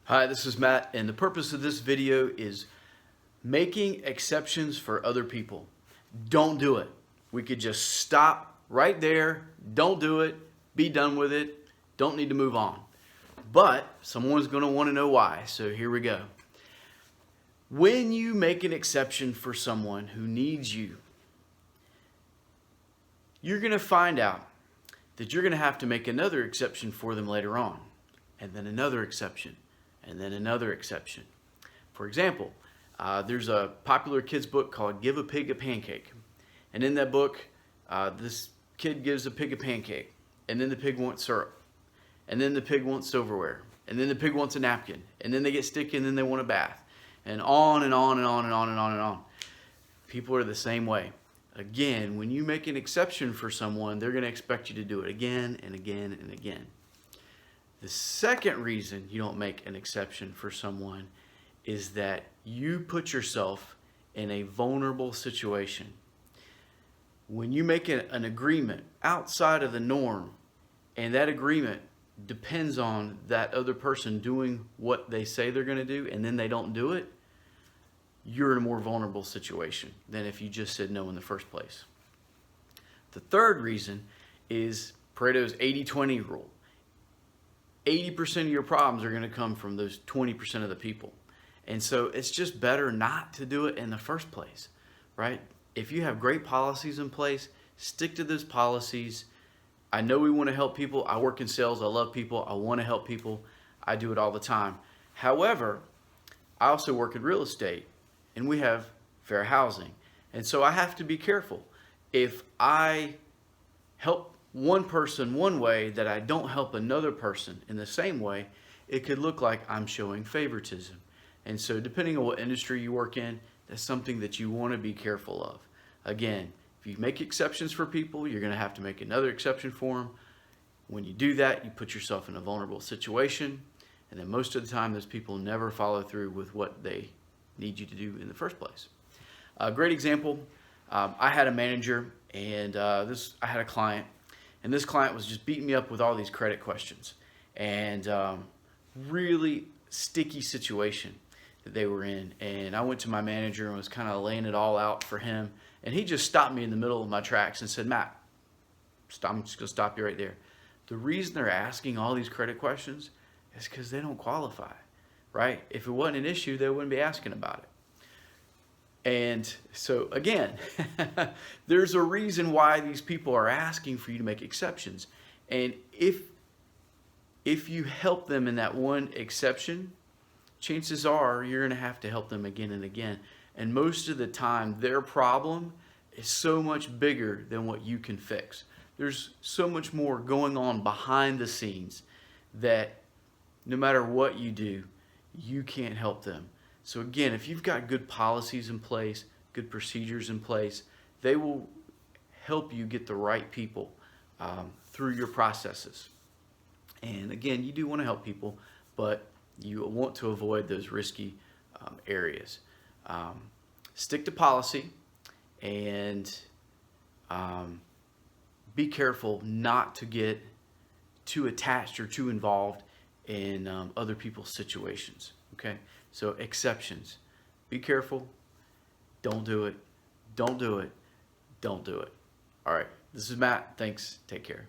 Hi, this is Matt, and the purpose of this video is making exceptions for other people. Don't do it. We could just stop right there. Don't do it. Be done with it. Don't need to move on. But someone's going to want to know why, so here we go. When you make an exception for someone who needs you, you're going to find out that you're going to have to make another exception for them later on, and then another exception, and then another exception. For example, there's a popular kids book called Give a Pig a Pancake. And in that book, this kid gives a pig a pancake, and then the pig wants syrup, and then the pig wants silverware, and then the pig wants a napkin, and then they get sticky, and then they want a bath, and on and on and on and on and on and on. People are the same way. Again, when you make an exception for someone, they're going to expect you to do it again and again and again. The second reason you don't make an exception for someone is that you put yourself in a vulnerable situation. When you make an agreement outside of the norm, and that agreement depends on that other person doing what they say they're going to do, and then they don't do it, you're in a more vulnerable situation than if you just said no in the first place. The third reason is Pareto's 80-20 rule. 80% of your problems are going to come from those 20% of the people. And so it's just better not to do it in the first place, right? If you have great policies in place, stick to those policies. I know we want to help people. I work in sales. I love people. I want to help people. I do it all the time. However, I also work in real estate, and we have fair housing. And so I have to be careful. If I help one person one way that I don't help another person in the same way, it could look like I'm showing favoritism. And so depending on what industry you work in, that's something that you want to be careful of. Again, if you make exceptions for people, you're going to have to make another exception for them. When you do that, you put yourself in a vulnerable situation. And then most of the time, those people never follow through with what they need you to do in the first place. A great example, I had a manager, and I had a client, and this client was just beating me up with all these credit questions, and really sticky situation that they were in. And I went to my manager and was kind of laying it all out for him, and he just stopped me in the middle of my tracks and said, "Matt, I'm just going to stop you right there. The reason they're asking all these credit questions is because they don't qualify, right? If it wasn't an issue, they wouldn't be asking about it." And so again, there's a reason why these people are asking for you to make exceptions. And if you help them in that one exception, chances are you're going to have to help them again and again. And most of the time, their problem is so much bigger than what you can fix. There's so much more going on behind the scenes that no matter what you do, you can't help them. So again, if you've got good policies in place, good procedures in place, they will help you get the right people through your processes. And again, you do want to help people, but you want to avoid those risky areas. Stick to policy, and be careful not to get too attached or too involved in other people's situations. Okay, so exceptions. Be careful. Don't do it. Don't do it. Don't do it. All right, this is Matt. Thanks. Take care.